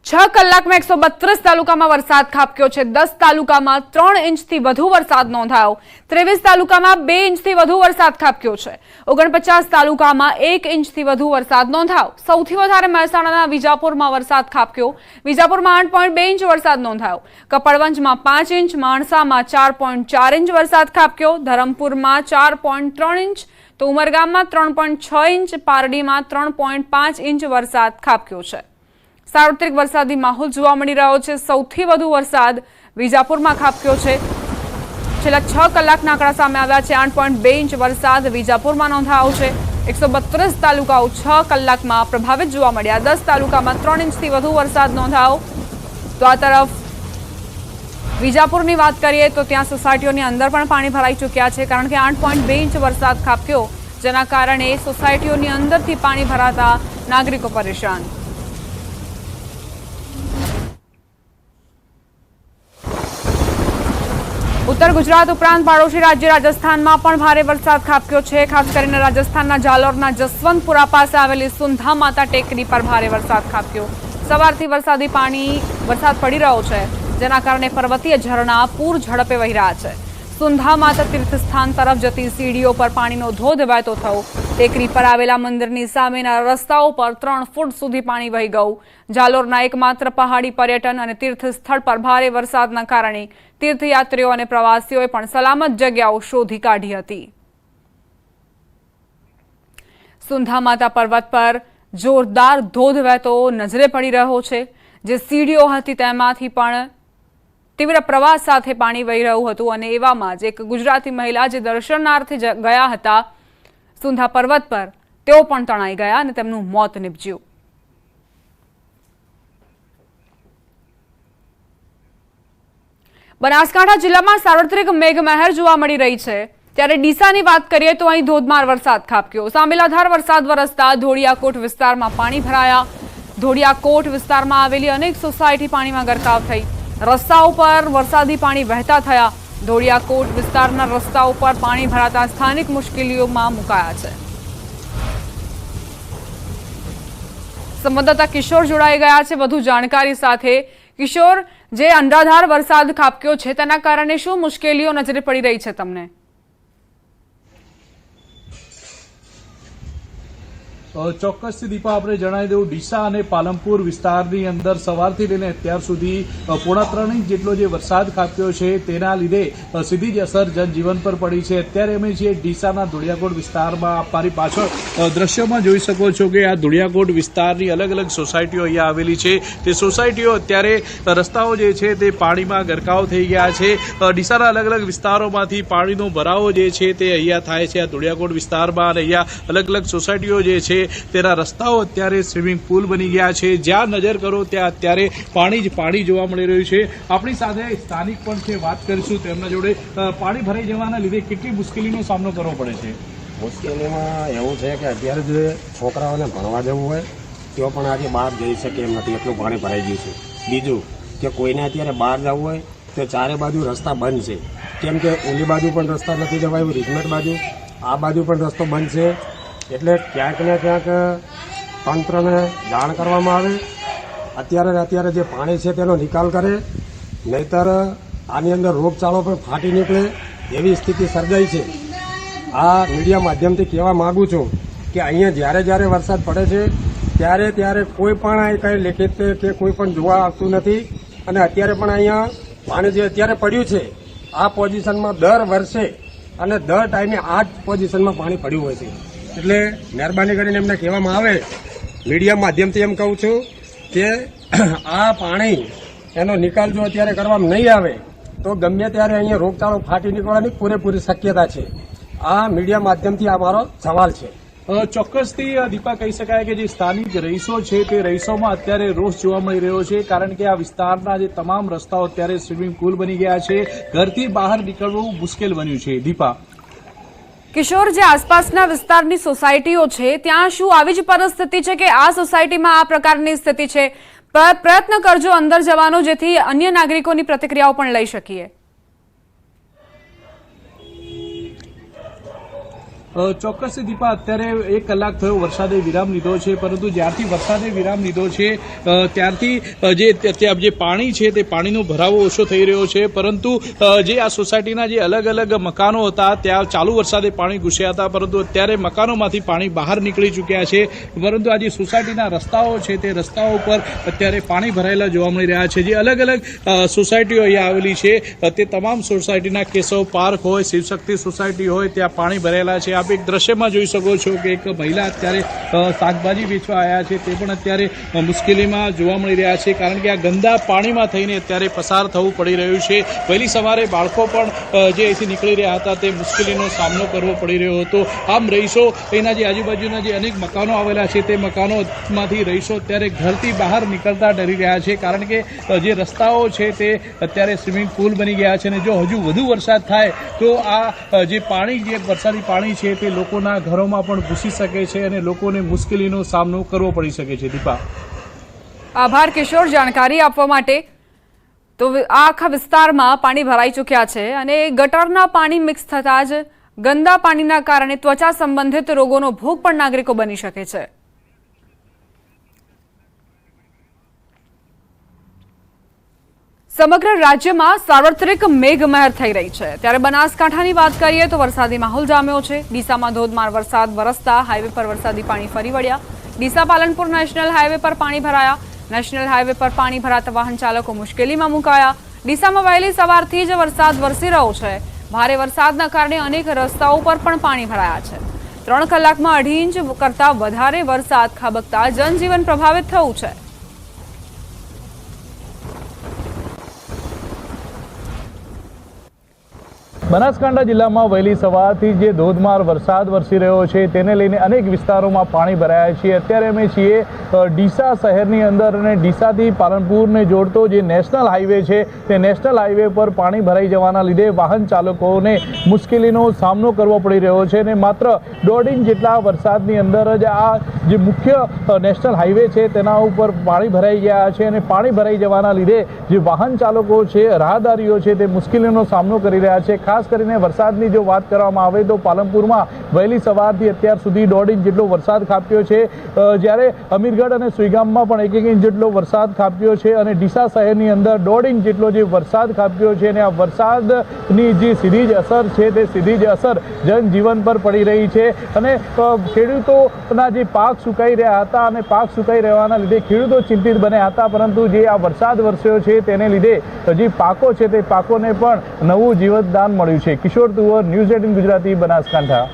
6 કલાકમાં 132 તાલુકામાં વરસાદ ખાબક્યો છે। 10 તાલુકામાં 3 ઇંચથી વધુ વરસાદ નોંધાયો। 23 તાલુકામાં 2 ઇંચથી વધુ વરસાદ ખાબક્યો છે। 49 તાલુકામાં 1 ઇંચથી વધુ વરસાદ નોંધાયો। સૌથી વધારે મહેસાણાના વિજાપુરમાં વરસાદ ખાબક્યો। વિજાપુરમાં 8.2 ઇંચ વરસાદ નોંધાયો। કપડવંજમાં 5 ઇંચ, માણસામાં 4.4 ઇંચ વરસાદ ખાબક્યો। ધરમપુરમાં 4.3 ઇંચ તો ઉમરગામમાં 3.6 ઇંચ, પારડીમાં 3.5 ઇંચ વરસાદ ખાબક્યો છે। સાર્વત્રિક વરસાદી માહોલ જોવા મળી રહ્યો છે। સૌથી વધુ વરસાદ વિજાપુરમાં ખાબક્યો છે। છેલ્લા 6 કલાકના આંકડા સામે આવ્યા છે। 8.2 ઇંચ વરસાદ વિજાપુરમાં નોંધાયો છે। 132 તાલુકાઓ 6 કલાકમાં પ્રભાવિત જોવા મળ્યા। 10 તાલુકામાં 3 ઇંચથી વધુ વરસાદ નોંધાયો। તો આ તરફ વિજાપુરની વાત કરીએ તો ત્યાં સોસાયટીઓની અંદર પણ પાણી ભરાઈ ચૂક્યા છે, કારણ કે 8.2 ઇંચ વરસાદ ખાબક્યો, જેના કારણે સોસાયટીઓની અંદરથી પાણી ભરાતા નાગરિકો પરેશાન। ઉત્તર ગુજરાત ઉપરાંત પાડોશી રાજ્ય રાજસ્થાનમાં પણ ભારે વરસાદ ખાબક્યો છે। ખાસ કરીને રાજસ્થાનના જાલોરના જસવંતપુરા પાસે આવેલી સુંધા માતા ટેકરી પર ભારે વરસાદ ખાબક્યો। સવારથી વરસાદ પડી રહ્યો છે, જેના કારણે પર્વતીય ઝરણા પૂર ઝડપે વહી રહ્યા છે। સુંધા માતા તીર્થસ્થાન તરફ જતી સીડીઓ પર પાણીનો ધોધ વહેતો થયો। ટેકરી પર આવેલા મંદિરની સામેના રસ્તાઓ પર 3 ફૂટ સુધી પાણી વહી ગયું। જાલોરના એકમાત્ર પહાડી પર્યટન અને તીર્થ સ્થળ પર ભારે વરસાદના કારણે તીર્થયાત્રીઓ અને પ્રવાસીઓએ પણ સલામત જગ્યાઓ શોધી કાઢી હતી। સુંધા માતા પર્વત પર જોરદાર ધોધ વહેતો નજરે પડી રહ્યો છે। જે સીડીઓ હતી તેમાંથી પણ તીવ્ર પ્રવાહ સાથે પાણી વહી રહ્યું હતું, અને એવામાં જ એક ગુજરાતી મહિલા જે દર્શનાર્થે ગયા હતા સુંધા પર્વત પર, તેઓ પણ તણાઈ ગયા અને તેમનું મોત નીપજ્યું। બનાસકાંઠા જિલ્લામાં સાર્વત્રિક મેઘમહેર જોવા મળી રહી છે, ત્યારે ડીસાની વાત કરીએ તો અહીં ધોધમાર વરસાદ ખાબક્યો। સામેલાધાર વરસાદ વરસતા ધોળિયાકોટ વિસ્તારમાં પાણી ભરાયા। ધોળિયાકોટ વિસ્તારમાં આવેલી અનેક સોસાયટી પાણીમાં ગરકાવ થઈ। રસ્તાઓ પર વરસાદી પાણી વહેતા થયા। ધોળિયાકોટ વિસ્તારના રસ્તાઓ પર પાણી ભરાતા સ્થાનિક મુશ્કેલીઓમાં મુકાયા છે। સંવાદદાતા કિશોર જોડાઈ ગયા છે વધુ જાણકારી સાથે। કિશોર, જે અનરાધાર વરસાદ ખાબક્યો છે તેના કારણે શું મુશ્કેલીઓ નજરે પડી રહી છે તમને? ચોક્કસથી દીપા, આપણે જણાવી દઉં, ડીસા અને પાલનપુર વિસ્તારની અંદર સવારથી લઈને અત્યાર સુધી 3.5 ઇંચ જેટલો જે વરસાદ ખાબક્યો છે, તેના લીધે સીધી જ અસર જનજીવન પર પડી છે। અત્યારે અમે છીએ ડીસાના ધોળિયાકોટ વિસ્તારમાં। મારી પાછળ દ્રશ્યમાં જોઈ શકો છો કે આ ધોળિયાકોટ વિસ્તારની અલગ અલગ સોસાયટીઓ અહીંયા આવેલી છે। તે સોસાયટીઓ અત્યારે રસ્તાઓ જે છે તે પાણીમાં ગરકાવ થઈ ગયા છે। ડીસાના અલગ અલગ વિસ્તારોમાંથી પાણીનો ભરાવો જે છે તે અહીંયા થાય છે આ ધોળિયાકોટ વિસ્તારમાં, અને અહીંયા અલગ અલગ સોસાયટીઓ જે છે તેના રસ્તાઓ અત્યારે સ્વિમિંગ પુલ બની ગયા છે। જ્યાં નજર કરો ત્યાં અત્યારે પાણી જ પાણી જોવા મળી રહ્યું છે। આપણી સાથે સ્થાનિક પણ છે, વાત કરીશું તેમના જોડે। પાણી ભરાઈ જવાના લીધે કેટલી મુશ્કેલીનો સામનો કરવો પડે છે? મુશ્કેલીમાં એવું છે કે અત્યારે જે છોકરાઓને ભણવા જવું હોય તેઓ પણ આજે બહાર જઈ શકે એમ નથી, એટલું પાણી ભરાઈ ગયું છે। બીજું કે કોઈને અત્યારે બહાર જવું હોય તો ચારે બાજુ રસ્તા બંધ છે, કેમ કે ઊંડી બાજુ પણ રસ્તા નથી જવાયું, રીજમેન્ટ બાજુ આ બાજુ પણ રસ્તો બંધ છે। એટલે ક્યાંક ને ક્યાંક તંત્રને જાણ કરવામાં આવે, અત્યારે જે પાણી છે તેનો નિકાલ કરે, નહીતર આની અંદર રોગચાળો પણ ફાટી નીકળે એવી સ્થિતિ સર્જાઈ છે। આ મીડિયા માધ્યમથી કહેવા માગું છું કે અહીંયા જ્યારે વરસાદ પડે છે ત્યારે કોઈ પણ કંઈ લેખિત કે કોઈ પણ જોવા આવતું નથી, અને અત્યારે પણ અહીંયા પાણી જે અત્યારે પડ્યું છે આ પોઝિશનમાં દર વર્ષે અને દર ટાઈમે આ જ પોઝિશનમાં પાણી પડ્યું હોય છે। એટલે મહેરબાની કરીને એમને કહેવામાં આવે, મીડિયા માધ્યમથી એમ કહું છું કે આ પાણી એનો નિકાલ જો અત્યારે કરવામાં નહીં આવે તો ગમે ત્યારે અહીંયા રોગચાળો ફાટી નીકળવાની પૂરેપૂરી શક્યતા છે। આ મીડિયા માધ્યમથી આ મારો સવાલ છે। ચોક્કસથી દીપા, કહી શકાય કે જે સ્થાનિક રહીશો છે તે રહીશોમાં અત્યારે રોષ જોવા મળી રહ્યો છે, કારણ કે આ વિસ્તારના જે તમામ રસ્તાઓ અત્યારે સ્વિમિંગ પુલ બની ગયા છે। ઘરથી બહાર નીકળવું મુશ્કેલ બન્યું છે। દીપા, કિશોર, જે આસપાસના વિસ્તારની સોસાયટીઓ છે ત્યાં શું આવી જ પરિસ્થિતિ છે કે આ સોસાયટીમાં આ પ્રકારની સ્થિતિ છે? પ્રયત્ન કરજો અંદર જવાનો, જેથી અન્ય નાગરિકોની પ્રતિક્રિયાઓ પણ લઈ શકીએ। ચોક્કસથી દીપા અત્યારે 1 કલાક થયો વરસાદે વિરામ લીધો છે, પરંતુ જ્યારથી વરસાદે વિરામ લીધો છે ત્યારથી જે પાણી છે તે પાણીનો ભરાવો ઓછો થઈ રહ્યો છે, પરંતુ જે આ સોસાયટીના જે અલગ અલગ મકાનો હતા ત્યાં ચાલુ વરસાદે પાણી ઘૂસ્યા હતા, પરંતુ અત્યારે મકાનોમાંથી પાણી બહાર નીકળી ચૂક્યા છે, પરંતુ આ જે સોસાયટીના રસ્તાઓ છે તે રસ્તાઓ પર અત્યારે પાણી ભરાયેલા જોવા મળી રહ્યા છે। જે અલગ અલગ સોસાયટીઓ અહીંયા આવેલી છે તે તમામ સોસાયટીના કેશવ પાર્ક હોય, શિવશક્તિ સોસાયટી હોય, ત્યાં પાણી ભરાયેલા છે। આપ એક દ્રશ્યમાં જોઈ શકો છો કે એક મહિલા અત્યારે શાકભાજી વેચવા આવ્યા છે, તે પણ અત્યારે મુશ્કેલીમાં જોવા મળી રહ્યા છે, કારણ કે આ ગંદા પાણીમાં થઈને અત્યારે પસાર થવું પડી રહ્યું છે। વહેલી સવારે બાળકો પણ જે અહીંથી નીકળી રહ્યા હતા તે મુશ્કેલીનો સામનો કરવો પડી રહ્યો હતો। આમ રહીશો અહીંના જે આજુબાજુના જે અનેક મકાનો આવેલા છે તે મકાનોમાંથી રહીશો અત્યારે ઘરથી બહાર નીકળતા ડરી રહ્યા છે, કારણ કે જે રસ્તાઓ છે તે અત્યારે સ્વિમિંગ પુલ બની ગયા છે, અને જો હજુ વધુ વરસાદ થાય તો આ જે પાણી જે વરસાદી પાણી છે તે લોકોના ઘરોમાં પણ ઘૂસી શકે છે અને લોકોને મુશ્કેલીનો સામનો કરવો પડી શકે છે। દીપા, આભાર કિશોર જાણકારી આપવા માટે। તો આ આખા વિસ્તારમાં પાણી ભરાઈ ચૂક્યા છે અને ગટરના પાણી મિક્સ થતાં જ ગંદા પાણીના કારણે ત્વચા સંબંધિત રોગોનો ભોગ પણ નાગરિકો બની શકે છે। સમગ્ર રાજ્યમાં સાર્વત્રિક મેઘમહેર થઈ રહી છે, ત્યારે બનાસકાંઠાની વાત કરીએ તો વરસાદી માહોલ જામ્યો છે। ડીસામાં ધોધમાર વરસાદ વરસતા હાઈવે પર વરસાદી પાણી ફરી વળ્યા। ડીસા પાલનપુર નેશનલ હાઈવે પર પાણી ભરાયા। નેશનલ હાઈવે પર પાણી ભરાતા વાહન ચાલકો મુશ્કેલીમાં મુકાયા। ડીસામાં વહેલી સવારથી જ વરસાદ વરસી રહ્યો છે। ભારે વરસાદના કારણે અનેક રસ્તાઓ પર પણ પાણી ભરાયા છે। 3 કલાકમાં 2.5 ઇંચ કરતાં વધારે વરસાદ ખાબકતા જનજીવન પ્રભાવિત થયું છે। બનાસકાંઠા જિલ્લામાં વહેલી સવારથી જે ધોધમાર વરસાદ વરસી રહ્યો છે તેને લઈને અનેક વિસ્તારોમાં પાણી ભરાયા છે। અત્યારે અમે છીએ ડીસા શહેરની અંદર અને ડીસાથી પાલનપુરને જોડતો જે નેશનલ હાઈવે છે તે નેશનલ હાઈવે પર પાણી ભરાઈ જવાના લીધે વાહન ચાલકોને મુશ્કેલીનો સામનો કરવો પડી રહ્યો છે, અને માત્ર 1.5 ઇંચ જેટલા વરસાદની અંદર જ આ જે મુખ્ય નેશનલ હાઈવે છે તેના ઉપર પાણી ભરાઈ ગયા છે, અને પાણી ભરાઈ જવાના લીધે જે વાહન ચાલકો છે, રાહદારીઓ છે તે મુશ્કેલીનો સામનો કરી રહ્યા છે। ખાસ કરીને વરસાદની જો વાત કરવામાં આવે તો પાલનપુરમાં વહેલી સવારથી અત્યાર સુધી 1.5 ઇંચ જેટલો વરસાદ ખાબક્યો છે, જ્યારે અમીરગઢ અને સુઈગામમાં પણ 1 ઇંચ જેટલો વરસાદ ખાબક્યો છે, અને ડીસા શહેરની અંદર 1.5 ઇંચ જેટલો જે વરસાદ ખાબક્યો છે, અને આ વરસાદની જે સીધી જ અસર છે તે સીધી જ અસર જનજીવન પર પડી રહી છે, અને ખેડૂતોના જે પાક સુકાઈ રહ્યા હતા અને પાક સુકાઈ રહેવાના લીધે ખેડૂતો ચિંતિત બન્યા હતા, પરંતુ જે આ વરસાદ વરસ્યો છે તેને લીધે જે પાકો છે તે પાકોને પણ નવું જીવતદાન મળ્યું છે। કિશોર તુવર, ન્યૂઝ 18 ગુજરાતી, બનાસકાંઠા।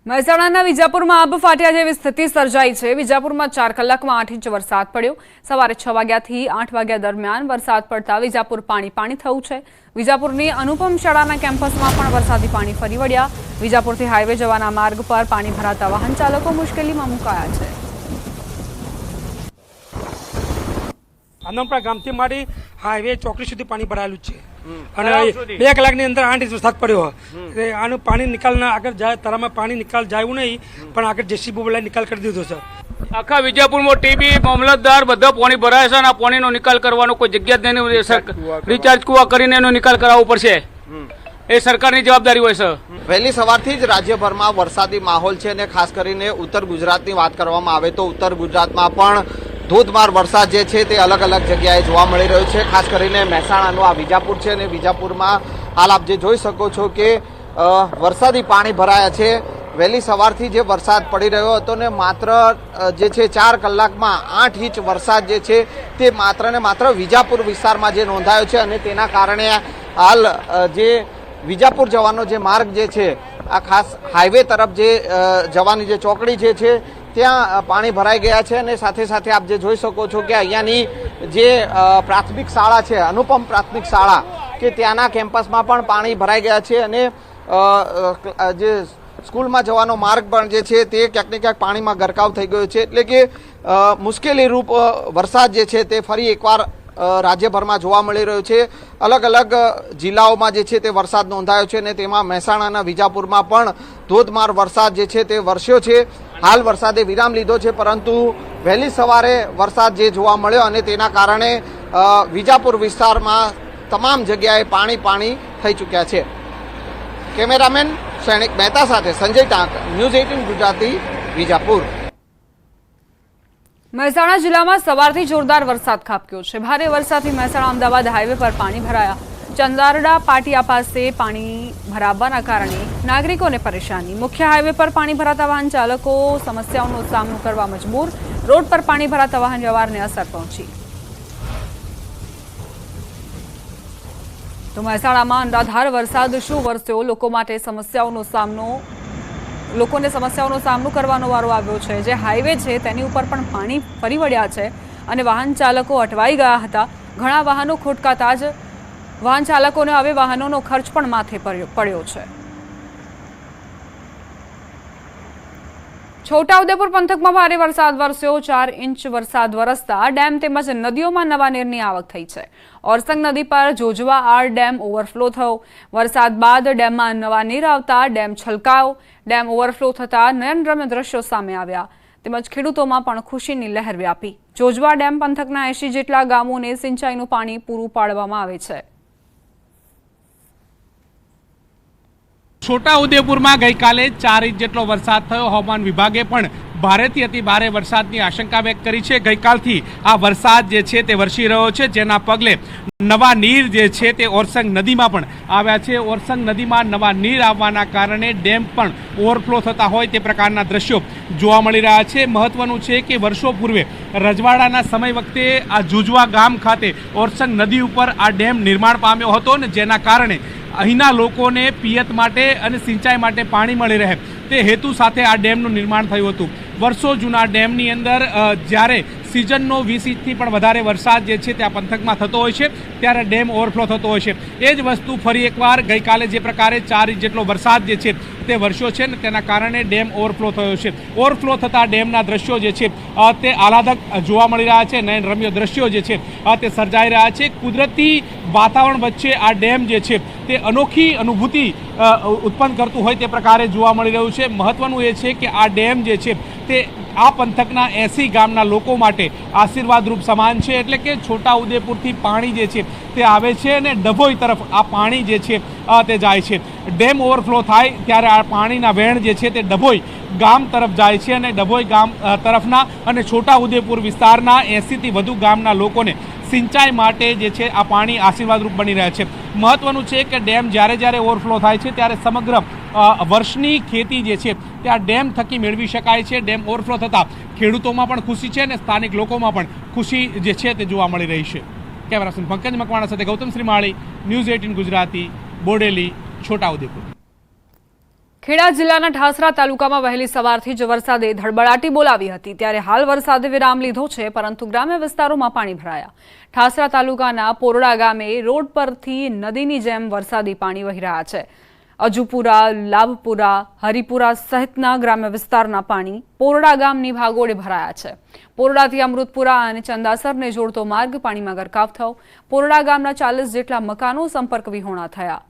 મહેસાણાના વિજાપુરમાં આબ ફાટ્યા જેવી સ્થિતિ સર્જાઈ છે। વિજાપુરમાં 4 કલાકમાં 8 ઇંચ વરસાદ પડ્યો। સવારે 6 વાગ્યાથી 8 વાગ્યા દરમિયાન વરસાદ પડતા વિજાપુર પાણી થયું છે। વિજાપુરની અનુપમ શાળાના કેમ્પસમાં પણ વરસાદી પાણી ફરી વળ્યા। વિજાપુરથી હાઈવે જવાના માર્ગ પર પાણી ભરાતા વાહન ચાલકો મુશ્કેલીમાં મુકાયા છે। આનંદપુરા ગામથી માંડી હાઈવે ચોકડી સુધી પાણી ભરાયેલું છે, અને 2 કલાકની અંદર 8 ઇંચ વરસાદ પડ્યો। આનું પાણી નિકાલના આગળ જાય તરામાં પાણી નિકાલ જાય નહીં, પણ આગળ જેસીબી બોલાવી નિકાલ કરી દીધો છે। આખા વિજાપુરમાં ટીબી મામલતદાર બધા પાણી ભરાય છે, અને આ પાણીનો નિકાલ કરવાનો કોઈ જગ્યા જ નહીં। રિચાર્જ કુવા કરીને એનો નિકાલ કરાવવો પડશે, એ સરકારની જવાબદારી હોય છે। વહેલી સવારથી જ રાજ્યભરમાં વરસાદી માહોલ છે, અને ખાસ કરીને ઉત્તર ગુજરાતની વાત કરવામાં આવે તો ઉત્તર ગુજરાતમાં પણ ધોધમાર વરસાદ જે છે તે અલગ અલગ જગ્યાએ જોવા મળી રહ્યો છે। ખાસ કરીને મહેસાણાનું આ વિજાપુર છે, અને વિજાપુરમાં હાલ આપ જે જોઈ શકો છો કે વરસાદી પાણી ભરાયા છે। વહેલી સવારથી જે વરસાદ પડી રહ્યો હતો ને માત્ર જે છે 4 કલાકમાં 8 ઇંચ વરસાદ જે છે તે માત્ર ને માત્ર વિજાપુર વિસ્તારમાં જે નોંધાયો છે, અને તેના કારણે હાલ જે વિજાપુર જવાનો જે માર્ગ જે છે આ ખાસ હાઈવે તરફ જે જવાની જે ચોકડી જે છે ત્યાં પાણી ભરાઈ ગયા છે, અને સાથે સાથે આપ જે જોઈ શકો છો કે અહીંયાની જે પ્રાથમિક શાળા છે, અનુપમ પ્રાથમિક શાળા, કે ત્યાંના કેમ્પસમાં પણ પાણી ભરાઈ ગયા છે, અને જે સ્કૂલમાં જવાનો માર્ગ પણ જે છે તે ક્યાંક ને ક્યાંક પાણીમાં ગરકાવ થઈ ગયો છે। એટલે કે મુશ્કેલીરૂપ વરસાદ જે છે તે ફરી એકવાર રાજ્યભરમાં જોવા મળી રહ્યો છે। અલગ અલગ જિલ્લાઓમાં જે છે તે વરસાદ નોંધાયો છે, અને તેમાં મહેસાણાના વિજાપુરમાં પણ ધોધમાર વરસાદ જે છે તે વરસ્યો છે। હાલ વરસાદે વિરામ લીધો છે, પરંતુ વહેલી સવારે વરસાદ જે જોવા મળ્યો, અને તેના કારણે વિજાપુર વિસ્તારમાં તમામ જગ્યાએ પાણી થઈ ચૂક્યા છે। કેમેરામેન સૈનિક મહેતા સાથે સંજય ટાંક, ન્યૂઝ 18 ગુજરાતી, વિજાપુર। મહેસાણા જિલ્લામાં સવારથી જોરદાર વરસાદ ખાબક્યો છે। ભારે વરસાદથી મહેસાણા અમદાવાદ હાઈવે પર પાણી ભરાયા। ચંદારડા પાટિયા પાસે પાણી ભરાવાના કારણે નાગરિકોને પરેશાની। મુખ્ય હાઈવે પર પાણી ભરાતા વાહન ચાલકો સમસ્યાઓનો સામનો કરવા મજબૂર। રોડ પર પાણી ભરાતા વાહન વ્યવહારને અસર પહોંચી। તો મહેસાણામાં અનરાધાર વરસાદ શું વરસ્યો, લોકોને સમસ્યાઓનો સામનો કરવાનો વારો આવ્યો છે। જે હાઈવે છે તેની ઉપર પણ પાણી ફરી વળ્યા છે અને વાહન ચાલકો અટવાઈ ગયા હતા। ઘણા વાહનો ખોટકાતા જ વાહન ચાલકોને હવે વાહનોનો ખર્ચ પણ માથે પડ્યો છે। છોટાઉદેપુર પંથકમાં ભારે વરસાદ વરસ્યો। 4 ઇંચ વરસાદ વરસતા ડેમ તેમજ નદીઓમાં નવા નીરની આવક થઈ છે। ઓરસંગ નદી પર જોજવા આર ડેમ ઓવરફ્લો થયો। વરસાદ બાદ ડેમમાં નવા નીર આવતા ડેમ છલકાયો। ડેમ ઓવરફ્લો થતાં નયનરમ્ય દ્રશ્યો સામે આવ્યા તેમજ ખેડૂતોમાં પણ ખુશીની લહેર વ્યાપી। જોજવા ડેમ પંથકના 80 જેટલા ગામોને સિંચાઈનું પાણી પૂરું પાડવામાં આવે છે। છોટાઉદેપુરમાં ગઈકાલે 4 ઇંચ જેટલો વરસાદ થયો। હવામાન વિભાગે પણ ભારેથી અતિ ભારે વરસાદની આશંકા વ્યક્ત કરી છે। ગઈકાલથી આ વરસાદ જે છે તે વરસી રહ્યો છે, જેના પગલે નવા નીર જે છે તે ઓરસંગ નદીમાં પણ આવ્યા છે। ઓરસંગ નદીમાં નવા નીર આવવાના કારણે ડેમ પણ ઓવરફ્લો થતા હોય તે પ્રકારના દ્રશ્યો જોવા મળી રહ્યા છે। મહત્વનું છે કે વર્ષો પૂર્વે રજવાડાના સમય વખતે આ જુજવા ગામ ખાતે ઓરસંગ નદી ઉપર આ ડેમ નિર્માણ પામ્યો હતો ને જેના કારણે અહીંના લોકોને પિયત માટે અને સિંચાઈ માટે પાણી મળી રહે તે હેતુ સાથે આ ડેમનું નિર્માણ થયું હતું। વર્ષો જૂના ડેમની અંદર જ્યારે સિઝનનો 20 ઇંચથી પણ વધારે વરસાદ જે છે તે આ પંથકમાં થતો હોય છે ત્યારે ડેમ ઓવરફ્લો થતો હોય છે। એ જ વસ્તુ ફરી એકવાર ગઈકાલે જે પ્રકારે 4 ઇંચ જેટલો વરસાદ જે છે તે વરસ્યો છે ને તેના કારણે ડેમ ઓવરફ્લો થયો છે। ઓવરફ્લો થતા ડેમના દ્રશ્યો જે છે તે આહલાદક જોવા મળી રહ્યા છે। નયનરમ્ય દ્રશ્યો જે છે તે સર્જાઈ રહ્યા છે। કુદરતી વાતાવરણ વચ્ચે આ ડેમ જે છે તે અનોખી અનુભૂતિ ઉત્પન્ન કરતું હોય તે પ્રકારે જોવા મળી રહ્યું છે। મહત્વનું એ છે કે આ ડેમ જે છે તે આ પંથકના 80 ગામના લોકો માટે આશીર્વાદરૂપ સમાન છે। એટલે કે છોટાઉદેપુરથી પાણી જે છે તે આવે છે અને ડભોઈ તરફ આ પાણી જે છે તે જાય છે। ડેમ ઓવરફ્લો થાય ત્યારે આ પાણીના વહેણ જે છે તે ડભોઈ ગામ તરફ જાય છે અને ડભોઈ ગામ તરફના અને છોટાઉદેપુર વિસ્તારના 80થી વધુ ગામના લોકોને સિંચાઈ માટે જે છે આ પાણી આશીર્વાદરૂપ બની રહ્યા છે। મહત્વનું છે કે ડેમ જ્યારે ઓવરફ્લો થાય છે ત્યારે સમગ્ર વર્ષની ખેતી જે છે તે આ ડેમ થકી મેળવી શકાય છે। ડેમ ઓવરફ્લો થતાં ખેડૂતોમાં પણ ખુશી છે અને સ્થાનિક લોકોમાં પણ ખુશી જે છે તે જોવા મળી રહી છે। કેમેરામેન પંકજ મકવાણા સાથે ગૌતમ શ્રીમાળી, ન્યૂઝ 18 ગુજરાતી, બોડેલી, છોટાઉદેપુર। ખેડા જિલ્લાના ઠાસરા તાલુકામાં વહેલી સવારથી જ વરસાદે ધડબડાટી બોલાવી હતી ત્યારે હાલ વરસાદે વિરામ લીધો છે, પરંતુ ગ્રામ્ય વિસ્તારોમાં પાણી ભરાયા। ઠાસરા તાલુકાના પોરડા ગામે રોડ પરથી નદીની જેમ વરસાદી પાણી વહી રહ્યા છે। અજુપુરા, લાભપુરા, હરિપુરા સહિતના ગ્રામ્ય વિસ્તારના પાણી પોરડા ગામની ભાગોળે ભરાયા છે। પોરડાથી અમૃતપુરા અને ચંદાસરને જોડતો માર્ગ પાણીમાં ગરકાવ થયો। પોરડા ગામના 40 જેટલા મકાનો સંપર્ક વિહોણા થયા।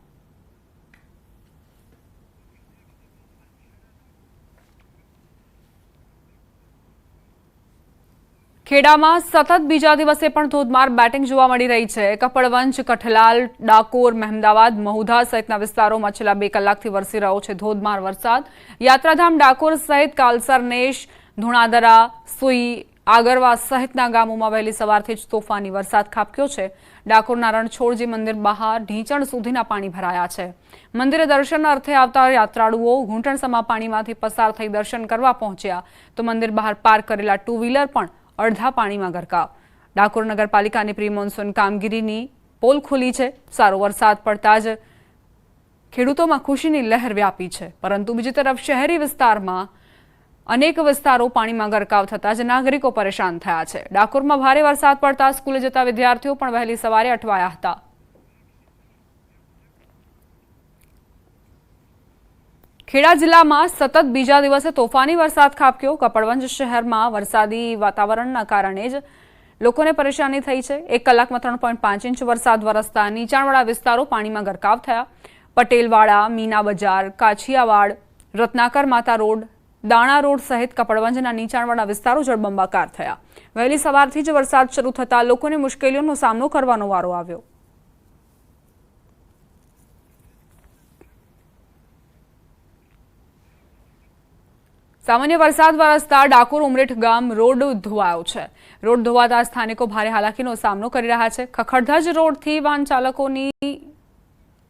ખેડામાં સતત બીજા દિવસે પણ ધોધમાર બેટિંગ જોવા મળી રહી છે। કપડવંજ, કઠલાલ, ડાકોર, મહેમદાવાદ, મહુધા સહિતના વિસ્તારોમાં છેલ્લા 2 કલાકથી વરસી રહ્યો છે ધોધમાર વરસાદ। યાત્રાધામ ડાકોર સહિત કાલસરનેશ, ધુણાદરા, સુઈ, આગરવા સહિતના ગામોમાં વહેલી સવારથી જ તોફાની વરસાદ ખાબક્યો છે। ડાકોરના રણછોડજી મંદિર બહાર ઢીંચણ સુધીના પાણી ભરાયા છે। મંદિરે દર્શન અર્થે આવતા યાત્રાળુઓ ઘૂંટણસમા પાણીમાંથી પસાર થઈ દર્શન કરવા પહોંચ્યા તો મંદિર બહાર પાર્ક કરેલા 2 વ્હીલર પણ અડધા પાણીમાં ગરકાવ। ડાકોર નગરપાલિકાની પ્રી મોન્સૂન કામગીરીની પોલ ખુલી છે। સારો વરસાદ પડતા જ ખેડૂતોમાં ખુશીની લહેર વ્યાપી છે, પરંતુ બીજી તરફ શહેરી વિસ્તારમાં અનેક વિસ્તારો પાણીમાં ગરકાવ થતા જ નાગરિકો પરેશાન થયા છે। ડાકોરમાં ભારે વરસાદ પડતા સ્કૂલે જતા વિદ્યાર્થીઓ પણ વહેલી સવારે અટવાયા હતા। ખેડા જિલ્લામાં સતત બીજા દિવસે તોફાની વરસાદ ખાબક્યો। કપડવંજ શહેરમાં વરસાદી વાતાવરણના કારણે જ લોકોને પરેશાની થઈ છે। 1 કલાકમાં 3.5 ઇંચ વરસાદ વરસતા નીચાણવાળા વિસ્તારો પાણીમાં ગરકાવ થયા। પટેલવાડા, મીના બજાર, કાછિયાવાડ, રત્નાકર માતા રોડ, દાણા રોડ સહિત કપડવંજના નીચાણવાળા વિસ્તારો જળબંબાકાર થયા। વહેલી સવારથી જ વરસાદ શરૂ થતાં લોકોને મુશ્કેલીઓનો સામનો કરવાનો વારો આવ્યો। સામાન્ય વરસાદ વરસતા ડાકોર ઉમરેઠ ગામ રોડ ધોવાયો છે. રોડ ધોવાતા સ્થાનિકો ભારે હાલાકીનો સામનો કરી રહ્યા છે. ખખડધજ રોડથી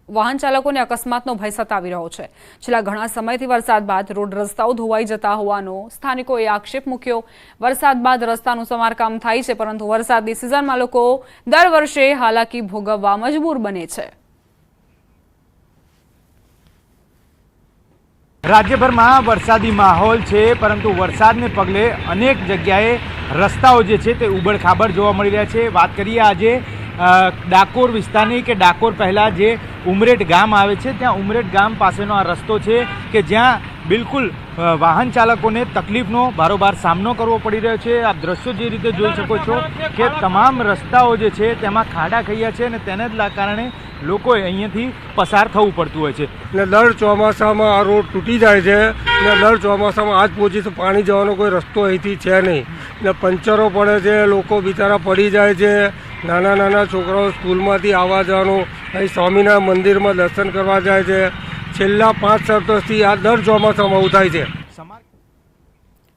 વાહન ચાલકોને અકસ્માતનો ભય સતાવી રહ્યો છે. છેલ્લા ઘણા સમયથી વરસાદ બાદ રોડ રસ્તાઓ ધોવાઈ જતા હોવાનો સ્થાનિકોએ આક્ષેપ મૂક્યો. વરસાદ બાદ રસ્તાનું સમારકામ થાય છે, પરંતુ વરસાદની સિઝનમાં લોકો દર વર્ષે હાલાકી ભોગવવા મજબૂર બને છે. રાજ્યભરમાં વરસાદી માહોલ છે, પરંતુ વરસાદને પગલે અનેક જગ્યાએ રસ્તાઓ જે છે તે ઉબડખાબડ જોવા મળી રહ્યા છે. વાત કરીએ આજે ડાકોર વિસ્તારની કે ડાકોર પહેલાં જે ઉમરેઠ ગામ આવે છે, ત્યાં ઉમરેઠ ગામ પાસેનો આ રસ્તો છે કે જ્યાં બિલકુલ વાહન ચાલકોને તકલીફનો બારોબાર સામનો કરવો પડી રહ્યો છે. આપ દ્રશ્યો જે રીતે જોઈ શકો છો કે તમામ રસ્તાઓ જે છે તેમાં ખાડા ખૈયા છે અને તેને જ કારણે લોકોએ અહીંયાથી પસાર થવું પડતું હોય છે. ને દર ચોમાસામાં આ રોડ તૂટી જાય છે ને દર ચોમાસામાં આજ પહોંચી તો પાણી જવાનો કોઈ રસ્તો અહીંથી છે નહીં ને પંચરો પડે છે, લોકો બિચારા પડી જાય છે. નાના નાના છોકરાઓ સ્કૂલમાંથી આવવા જવાનું, અહીં સ્વામિનારાયણ મંદિરમાં દર્શન કરવા જાય છે. છેલ્લા 5 વર્ષથી આ દર ચોમાસામાં આવું થાય છે.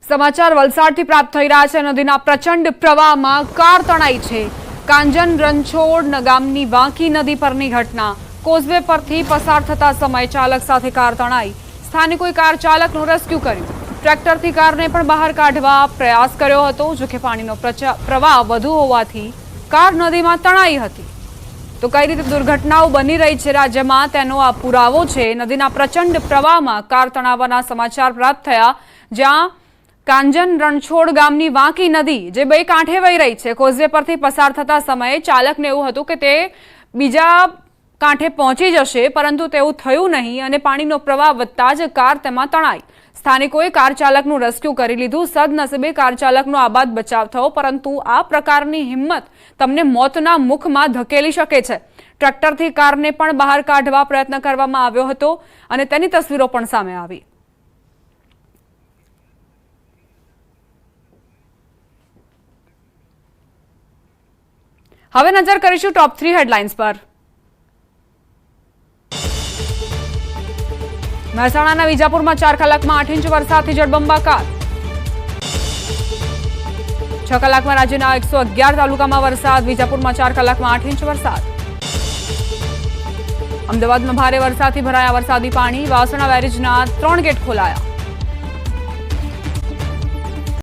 સમાચાર વલસાડથી પ્રાપ્ત થઈ રહ્યા છે. નદીના પ્રચંડ પ્રવાહમાં કાર તણાઈ છે. કાંજન રણછોડ ગામની વાંકી નદી પરની ઘટના. કોઝવે પરથી પસાર થતા સમયે ચાલક સાથે કાર તણાઈ. સ્થાનિકોએ કાર ચાલકનું રેસ્ક્યુ કર્યું. ટ્રેક્ટરથી કારને પણ બહાર કાઢવા પ્રયાસ કર્યો હતો, જોકે પાણીનો પ્રવાહ વધુ હોવાથી કાર નદીમાં તણાઈ હતી. તો કઈ રીતે દુર્ઘટનાઓ બની રહી છે રાજ્યમાં તેનો આ પુરાવો છે. નદીના પ્રચંડ પ્રવાહમાં કાર તણાવવાના સમાચાર પ્રાપ્ત થયા, જ્યાં કાંજન રણછોડ ગામની વાંકી નદી જે બે કાંઠે વહી રહી છે. કોઝવે પરથી પસાર થતા સમયે ચાલકને એવું હતું કે તે બીજા કાંઠે પહોંચી જશે, પરંતુ તેવું થયું નહીં અને પાણીનો પ્રવાહ વધતા જ કાર તેમાં તણાઈ. સ્થાનિકોએ કાર ચાલકનું રેસ્ક્યુ કરી લીધું. સદનસીબે કાર ચાલકનો આબાદ બચાવ થયો, પરંતુ આ પ્રકારની હિંમત તમને મોતના મુખમાં ધકેલી શકે છે. ટ્રેક્ટરથી કારને પણ બહાર કાઢવા પ્રયત્ન કરવામાં આવ્યો હતો અને તેની તસવીરો પણ સામે આવી. હવે નજર કરીશું ટોપ 3 હેડલાઇન્સ પર. મહેસાણાના વિજાપુરમાં 4 કલાકમાં 8 ઇંચ વરસાદથી જળબંબાકાર. 6 કલાકમાં રાજ્યના 111 તાલુકામાં વરસાદ. વિજાપુરમાં 4 કલાકમાં 8 ઇંચ વરસાદ. અમદાવાદમાં ભારે વરસાદથી ભરાયા વરસાદી પાણી. વાસણા બેરેજના 3 ગેટ ખોલાયા.